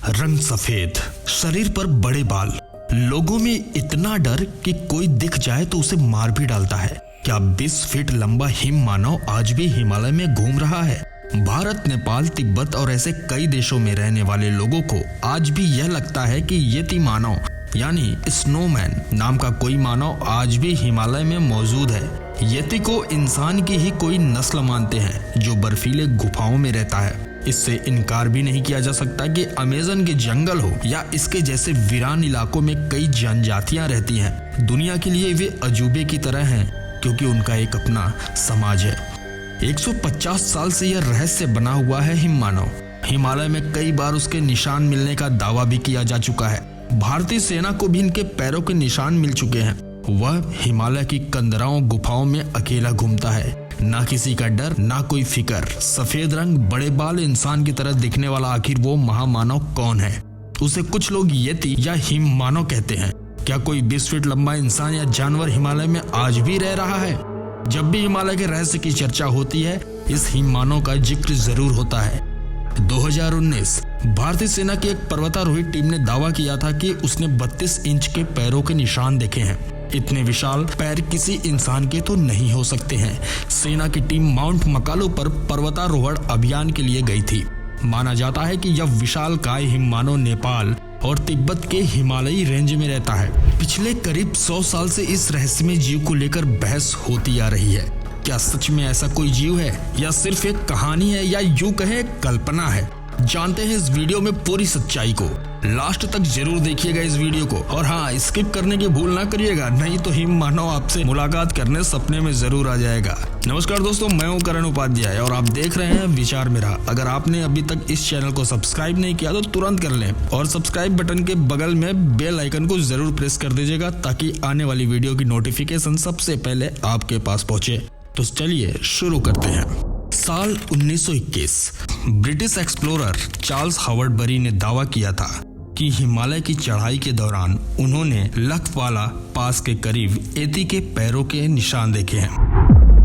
रंग सफेद, शरीर पर बड़े बाल, लोगों में इतना डर कि कोई दिख जाए तो उसे मार भी डालता है। क्या 20 फीट लंबा हिम मानव आज भी हिमालय में घूम रहा है? भारत, नेपाल, तिब्बत और ऐसे कई देशों में रहने वाले लोगों को आज भी यह लगता है कि यति मानव यानी स्नोमैन नाम का कोई मानव आज भी हिमालय में मौजूद है। यति को इंसान की ही कोई नस्ल मानते हैं जो बर्फीले गुफाओं में रहता है। इससे इनकार भी नहीं किया जा सकता कि अमेज़न के जंगल हो या इसके जैसे वीरान इलाकों में कई जनजातियां रहती हैं। दुनिया के लिए वे अजूबे की तरह हैं क्योंकि उनका एक अपना समाज है। 150 साल से यह रहस्य बना हुआ है हिम मानव। हिमालय में कई बार उसके निशान मिलने का दावा भी किया जा चुका है। भारतीय सेना को भी इनके पैरों के निशान मिल चुके हैं। वह हिमालय की कंदराओं गुफाओं में अकेला घूमता है, ना किसी का डर, ना कोई फिकर। सफेद रंग, बड़े बाल, इंसान की तरह दिखने वाला आखिर वो महामानव कौन है? उसे कुछ लोग यति या हिम मानव कहते हैं। क्या कोई 20 फीट लंबा इंसान या जानवर हिमालय में आज भी रह रहा है? जब भी हिमालय के रहस्य की चर्चा होती है, इस हिम मानव का जिक्र जरूर होता है। 2019 भारतीय सेना की एक पर्वतारोही टीम ने दावा किया था कि उसने 32 इंच के पैरों के निशान देखे हैं। इतने विशाल पैर किसी इंसान के तो नहीं हो सकते हैं। सेना की टीम माउंट मकालू पर पर्वतारोहण अभियान के लिए गई थी। माना जाता है कि यह विशाल काय हिम मानव नेपाल और तिब्बत के हिमालयी रेंज में रहता है। पिछले करीब 100 साल से इस रहस्यमय जीव को लेकर बहस होती आ रही है। क्या सच में ऐसा कोई जीव है या सिर्फ एक कहानी है या यूं कहें कल्पना है? जानते हैं इस वीडियो में पूरी सच्चाई को। लास्ट तक जरूर देखिएगा इस वीडियो को, और हाँ, स्किप करने की भूल ना करिएगा, नहीं तो हिम मानव आपसे मुलाकात करने सपने में जरूर आ जाएगा। नमस्कार दोस्तों, मैं हूं करण उपाध्याय और आप देख रहे हैं विचार मेरा। अगर आपने अभी तक इस चैनल को सब्सक्राइब नहीं किया तो तुरंत कर लें और सब्सक्राइब बटन के बगल में बेल आइकन को जरूर प्रेस कर दीजिएगा ताकि आने वाली वीडियो की नोटिफिकेशन सबसे पहले आपके पास पहुंचे। तो चलिए शुरू करते हैं। साल 1921 ब्रिटिश एक्सप्लोरर चार्ल्स हावर्ड बरी ने दावा किया था कि हिमालय की चढ़ाई के दौरान उन्होंने लखवाला पास के करीब यति के पैरों के निशान देखे हैं।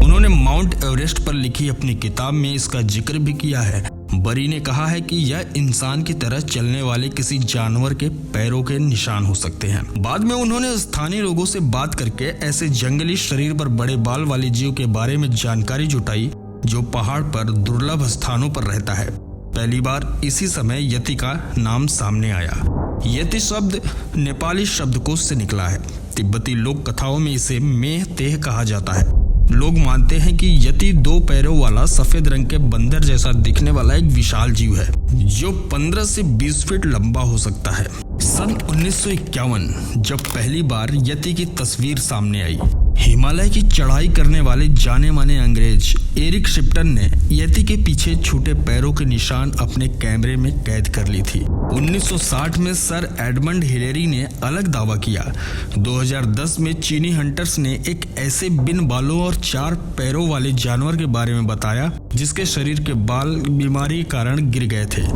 उन्होंने माउंट एवरेस्ट पर लिखी अपनी किताब में इसका जिक्र भी किया है। बरी ने कहा है कि यह इंसान की तरह चलने वाले किसी जानवर के पैरों के निशान हो सकते हैं। बाद में उन्होंने स्थानीय लोगों से बात करके ऐसे जंगली शरीर पर बड़े बाल वाले जीव के बारे में जानकारी जुटाई जो पहाड़ पर दुर्लभ स्थानों पर रहता है। पहली बार इसी समय यति का नाम सामने आया। यति शब्द नेपाली शब्दकोश से निकला है। तिब्बती लोक कथाओं में इसे मेह तेह कहा जाता है। लोग मानते हैं कि यति 2 पैरों वाला सफेद रंग के बंदर जैसा दिखने वाला एक विशाल जीव है जो 15 से 20 फीट लंबा हो सकता है। सन 1951 जब पहली बार यति की तस्वीर सामने आई, हिमालय की चढ़ाई करने वाले जाने माने अंग्रेज एरिक शिप्टन ने यति के पीछे छूटे पैरों के निशान अपने कैमरे में कैद कर ली थी। 1960 में सर एडमंड हिलेरी ने अलग दावा किया। 2010 में चीनी हंटर्स ने एक ऐसे बिन बालों और 4 पैरों वाले जानवर के बारे में बताया जिसके शरीर के बाल बीमारी के कारण गिर गए थे।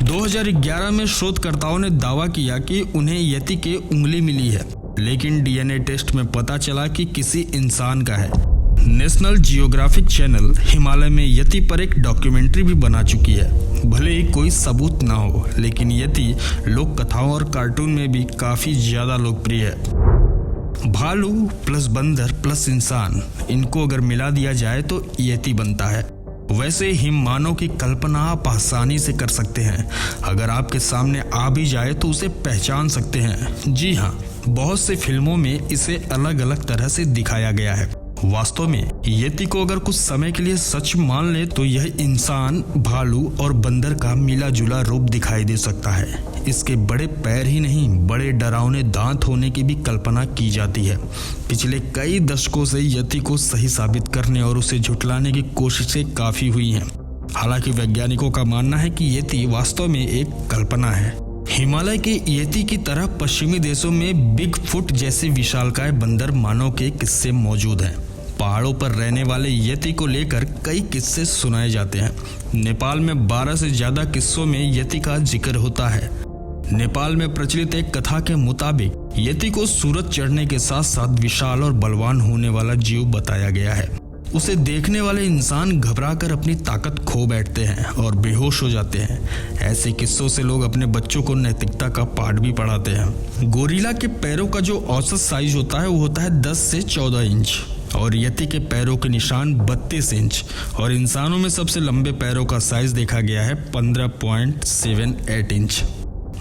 2011 में शोधकर्ताओं ने दावा किया कि उन्हें यति की उंगली मिली है, लेकिन डीएनए टेस्ट में पता चला कि किसी इंसान का है। नेशनल जियोग्राफिक चैनल हिमालय में यति पर एक डॉक्यूमेंट्री भी बना चुकी है। भले ही कोई सबूत ना हो, लेकिन यति लोक कथाओं और कार्टून में भी काफी ज्यादा लोकप्रिय है। भालू प्लस बंदर प्लस इंसान, इनको अगर मिला दिया जाए तो यति बनता है। वैसे हिम मानव की कल्पना आप आसानी से कर सकते हैं। अगर आपके सामने आ भी जाए तो उसे पहचान सकते हैं। जी हाँ, बहुत से फिल्मों में इसे अलग अलग तरह से दिखाया गया है। वास्तव में यति को अगर कुछ समय के लिए सच मान ले तो यह इंसान, भालू और बंदर का मिला जुला रूप दिखाई दे सकता है। इसके बड़े पैर ही नहीं, बड़े डरावने दांत होने की भी कल्पना की जाती है। पिछले कई दशकों से यति को सही साबित करने और उसे झुठलाने की कोशिशें काफी हुई हैं। हालांकि वैज्ञानिकों का मानना है कि यति वास्तव में एक कल्पना है। हिमालय के यति की तरह पश्चिमी देशों में बिग फुट जैसे विशालकाय बंदर मानव के किस्से मौजूद हैं। पहाड़ों पर रहने वाले यति को लेकर कई किस्से सुनाए जाते हैं। नेपाल में 12 से ज्यादा किस्सों में यति का जिक्र होता है। नेपाल में प्रचलित एक कथा के मुताबिक यति को सूरज चढ़ने के साथ साथ विशाल और बलवान होने वाला जीव बताया गया है। उसे देखने वाले इंसान घबराकर अपनी ताकत खो बैठते हैं और बेहोश हो जाते हैं। ऐसे किस्सों से लोग अपने बच्चों को नैतिकता का पाठ भी पढ़ाते हैं। गोरिल्ला के पैरों का जो औसत साइज होता है वो होता है 10 से 14 इंच और यति के पैरों के निशान 32 इंच और इंसानों में सबसे लंबे पैरों का साइज देखा गया है 15.78 इंच।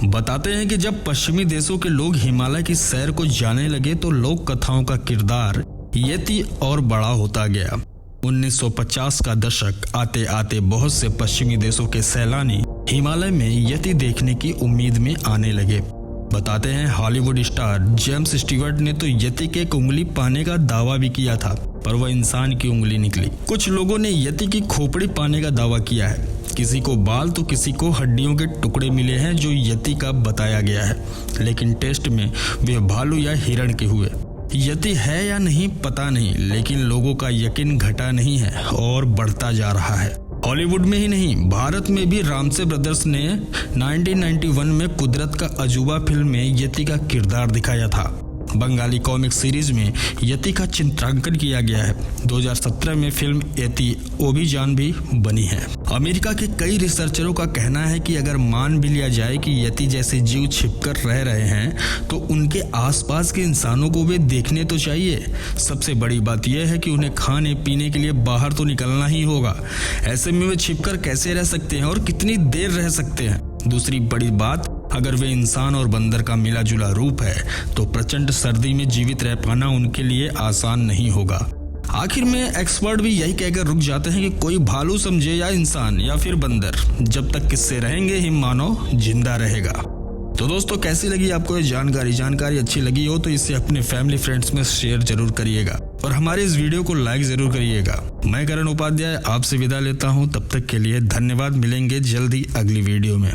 बताते हैं कि जब पश्चिमी देशों के लोग हिमालय की सैर को जाने लगे तो लोक कथाओं का किरदार यति और बड़ा होता गया। 1950 का दशक आते आते बहुत से पश्चिमी देशों के सैलानी हिमालय में यति देखने की उम्मीद में आने लगे। बताते हैं हॉलीवुड स्टार जेम्स स्टीवर्ट ने तो यति के एक उंगली पाने का दावा भी किया था, पर वह इंसान की उंगली निकली। कुछ लोगों ने यति की खोपड़ी पाने का दावा किया है। किसी को बाल तो किसी को हड्डियों के टुकड़े मिले हैं जो यति का बताया गया है, लेकिन टेस्ट में वे भालू या हिरण के हुए। यति है या नहीं पता नहीं, लेकिन लोगों का यकीन घटा नहीं है और बढ़ता जा रहा है। हॉलीवुड में ही नहीं, भारत में भी रामसे ब्रदर्स ने 1991 में कुदरत का अजूबा फिल्म में यति का किरदार दिखाया था। बंगाली कॉमिक सीरीज में यति का चित्रांकन किया गया है। 2017 में फिल्म यति ओबीजान भी बनी है। अमेरिका के कई रिसर्चरों का कहना है कि अगर मान भी लिया जाए कि यति जैसे जीव छिपकर रह रहे हैं तो उनके आसपास के इंसानों को वे देखने तो चाहिए। सबसे बड़ी बात यह है कि उन्हें खाने पीने के लिए बाहर तो निकलना ही होगा। ऐसे में वे छिपकर कैसे रह सकते हैं और कितनी देर रह सकते हैं। दूसरी बड़ी बात, अगर वे इंसान और बंदर का मिला जुला रूप है तो प्रचंड सर्दी में जीवित रह पाना उनके लिए आसान नहीं होगा। आखिर में एक्सपर्ट भी यही कहकर रुक जाते हैं कि कोई भालू समझे या इंसान या फिर बंदर, जब तक किससे रहेंगे हिम मानव जिंदा रहेगा। तो दोस्तों, कैसी लगी आपको ये जानकारी अच्छी लगी हो तो इसे अपने फैमिली फ्रेंड्स में शेयर जरूर करिएगा और हमारे इस वीडियो को लाइक जरूर करिएगा। मैं करण उपाध्याय आपसे विदा लेता हूँ, तब तक के लिए धन्यवाद। मिलेंगे जल्दी अगली वीडियो में।